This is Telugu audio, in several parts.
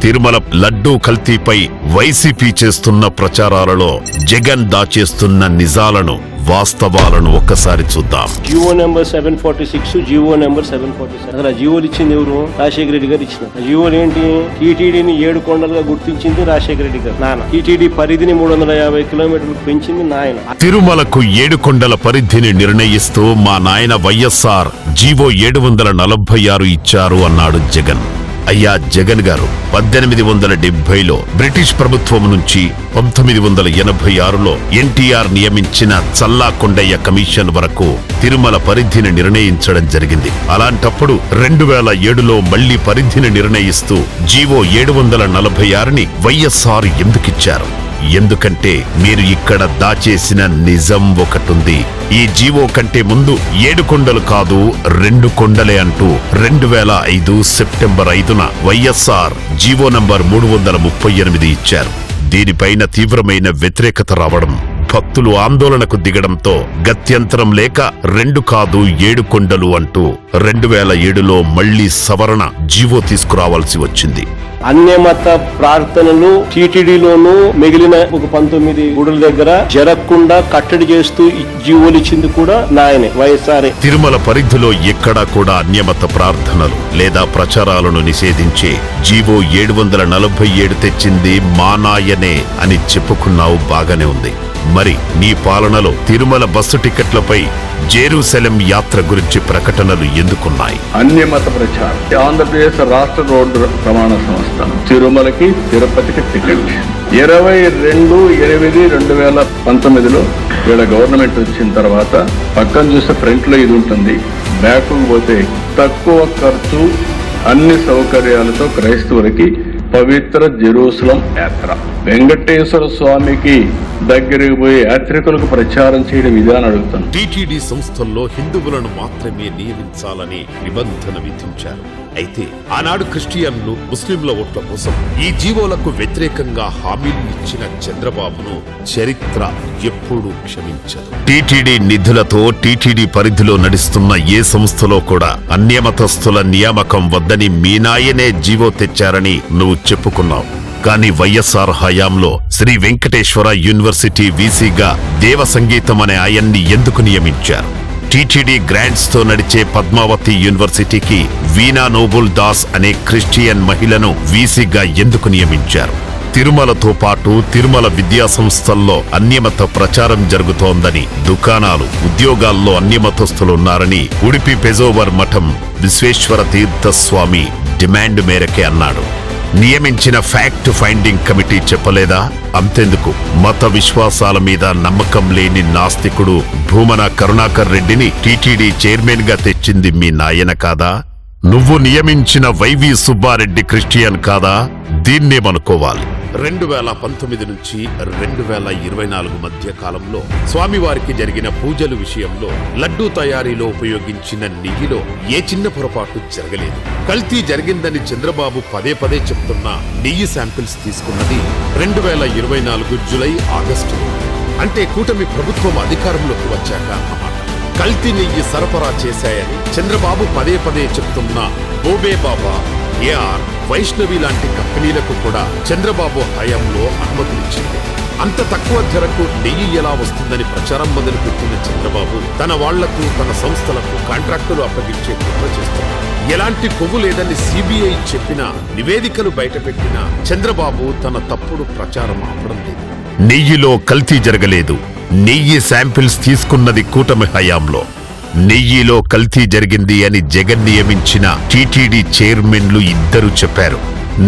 తిరుమల లడ్డూ కల్తీపై వైసీపీ చేస్తున్న ప్రచారాలలో జగన్ దాచేస్తున్న నిజాలను, వాస్తవాలను ఒక్కసారి చూద్దాం. GO number 746, GO number 747. అసలు జీవోలు ఇచ్చింది ఎవరు? రాజశేఖర రెడ్డి గారు ఇచ్చిన జీవోలు ఏంటి? టీటీడీని 7 కొండలుగా గుర్తించింది రాజశేఖర రెడ్డి గారు నాన్న. టీటీడీ పరిధిని 350 కిలోమీటర్లకు పెంచింది నాయన. తిరుమలకు 7 కొండల పరిధిని నిర్ణయిస్తూ మా నాయన వైఎస్ఆర్ జీవో 746 ఇచ్చారు అన్నాడు జగన్. అయ్యా జగన్ గారు, 1870లో బ్రిటిష్ ప్రభుత్వం నుంచి 1986లో ఎన్టీఆర్ నియమించిన చల్లా కొండయ్య కమిషన్ వరకు తిరుమల పరిధిని నిర్ణయించడం జరిగింది. అలాంటప్పుడు 2007లో మళ్లీ పరిధిని నిర్ణయిస్తూ జీవో 746ని వైఎస్ఆర్ ఎందుకిచ్చారు? ఎందుకంటే మీరు ఇక్కడ దాచేసిన నిజం ఒకటుంది. ఈ జీవో కంటే ముందు 7 కొండలు కాదు 2 కొండలే అంటూ 2005 సెప్టెంబర్ 5న వైఎస్ఆర్ జీవో నంబర్ 338 ఇచ్చారు. దీనిపైన తీవ్రమైన వ్యతిరేకత రావడం, భక్తులు ఆందోళనకు దిగడంతో గత్యంతరం లేక 2 కాదు 7 కొండలు అంటూ 2007లో మళ్లీ సవరణ జీవో తీసుకురావాల్సి వచ్చింది. అన్యమత ప్రార్థనలు టీటీడీలోనూ మిగిలిన ఒక 19 గుడుల దగ్గర జరగకుండా కట్టడి చేస్తూ జీవోలు ఇచ్చింది కూడా నాయనే, వైఎస్ఆర్. తిరుమల పరిధిలో ఎక్కడా కూడా అన్యమత ప్రార్థనలు లేదా ప్రచారాలను నిషేధించే జీవో 747 తెచ్చింది మా నాయనే అని చెప్పుకున్నావు, బాగానే ఉంది. మరి నీ పాలనలో తిరుమల బస్సు టికెట్లపై జెరూసలేం యాత్ర గురించి ప్రకటనలు ఎందుకున్నాయి? అన్యమత ప్రచారం. ఆంధ్రప్రదేశ్ రాష్ట్ర రోడ్డు ప్రమాణ సంస్థ తిరుమలకి తిరుపతికి టికెట్ 22/8/2019లో వీళ్ళ గవర్నమెంట్ వచ్చిన తర్వాత పక్కన చూస్తే ఫ్రంట్ లో ఇది ఉంటుంది, బ్యాక్ పోతే తక్కువ ఖర్చు అన్ని సౌకర్యాలతో క్రైస్తవులకి పవిత్ర జెరూసలం యాత్ర. వెంకటేశ్వర స్వామికి దగ్గరికి పోయి యాత్రికులకు ప్రచారం చేయడం విధానం అడుగుతాను. టీటీడీ సంస్థల్లో హిందువులను మాత్రమే నియమించాలని నిబంధన విధించారు. అయితే ఆనాడు క్రిస్టియన్లు, ముస్లింల ఓట్ల కోసం ఈ జీవోలకు వ్యతిరేకంగా హామీలు ఇచ్చిన చంద్రబాబును చరిత్ర ఎప్పుడూ క్షమించదు. టీటీడీ నిధులతో టీటీడీ పరిధిలో నడుస్తున్న ఏ సంస్థలో కూడా అన్యమతస్థుల నియామకం వద్దని మీ నాయనే జీవో తెచ్చారని నువ్వు చెప్పుకున్నావు. కానీ వైఎస్ఆర్ హయాంలో శ్రీ వెంకటేశ్వర యూనివర్సిటీ వీసీగా దేవ సంగీతం అనే ఆయన్ని ఎందుకు నియమించారు? టీటీడీ గ్రాంట్స్ తో నడిచే పద్మావతి యూనివర్సిటీకి వీణా నోబుల్ దాస్ అనే క్రిస్టియన్ మహిళను వీసీగా ఎందుకు నియమించారు? తిరుమలతో పాటు తిరుమల విద్యా సంస్థల్లో అన్యమత ప్రచారం జరుగుతోందని, దుకాణాలు, ఉద్యోగాల్లో అన్యమతస్థులున్నారని ఉడిపి పెజోవర్ మఠం విశ్వేశ్వర తీర్థ స్వామి డిమాండ్ మేరకే అన్నాడు. నియమించిన ఫ్యాక్ట్ ఫైండింగ్ కమిటీ చెప్పలేదా? అంతెందుకు, మత విశ్వాసాల మీద నమ్మకం లేని నాస్తికుడు భూమన కరుణాకర్ రెడ్డిని టీటీడీ చైర్మన్ గా తెచ్చింది మీ నాయన కాదా? నువ్వు నియమించిన వైవి సుబ్బారెడ్డి క్రిస్టియన్ కాదా? దీన్నేమనుకోవాలి? 2019 నుంచి 2024 మధ్య కాలంలో స్వామివారికి జరిగిన పూజల విషయంలో లడ్డూ తయారీలో ఉపయోగించిన నెయ్యిలో ఏ చిన్న పొరపాటు జరగలేదు. కల్తీ జరిగిందని చంద్రబాబు పదే పదే చెప్తున్నా నెయ్యి శాంపిల్స్ తీసుకున్నది 2024 జూలై, ఆగస్టు. అంటే కూటమి ప్రభుత్వం అధికారంలోకి వచ్చాక అన్నమాట. కల్తీ నెయ్యి సరఫరా చేశాయని చంద్రబాబు పదే పదే చెప్తున్నా బోబే బాబా, ఏఆర్, వైష్ణవి లాంటి కంపెనీలకు కూడా చంద్రబాబు హయాంలో అనుమతులిచ్చింది. అంత తక్కువ ధరకు నెయ్యి ఎలా వస్తుందని ప్రచారం మొదలుపెట్టిన చంద్రబాబు తన వాళ్లకు, తన సంస్థలకు కాంట్రాక్టులు అప్పగించే కుట్ర చేస్తున్నారు. ఎలాంటి కొవ్వు లేదని సిబిఐ చెప్పినా, నివేదికలు బయటపెట్టినా చంద్రబాబు తన తప్పుడు ప్రచారం ఆపడం లేదు. నెయ్యిలో కల్తీ జరగలేదు. నెయ్యి శాంపిల్స్ తీసుకున్నది కూటమి హయాంలో. నెయ్యిలో కల్తీ జరిగింది అని జగన్ నియమించిన టీటీడీ చైర్మన్లు ఇద్దరు చెప్పారు.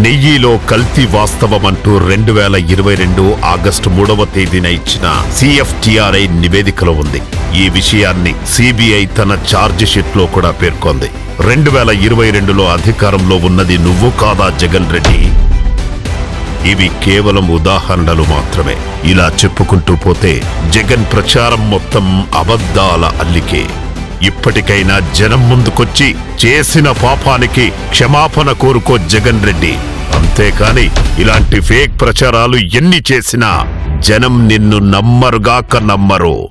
నెయ్యిలో కల్తీ వాస్తవమంటూ 2022 ఆగస్టు 3వ తేదీన ఇచ్చిన సిఎఫ్టిఆర్ఐ నివేదికలో ఉంది. ఈ విషయాన్ని సిబిఐ తన ఛార్జ్ షీట్ లో కూడా పేర్కొంది. 2022లో అధికారంలో ఉన్నది నువ్వు కాదా జగన్ రెడ్డి? ఇవి కేవలం ఉదాహరణలు మాత్రమే. ఇలా చెప్పుకుంటూ పోతే జగన్ ప్రచారం మొత్తం అబద్ధాల అల్లికే. ఇప్పటికైనా జనం ముందుకొచ్చి చేసిన పాపానికి క్షమాపణ కోరుకో జగన్ రెడ్డి. అంతేకాని ఇలాంటి ఫేక్ ప్రచారాలు ఎన్ని చేసినా జనం నిన్ను నమ్మరుగాక నమ్మరు.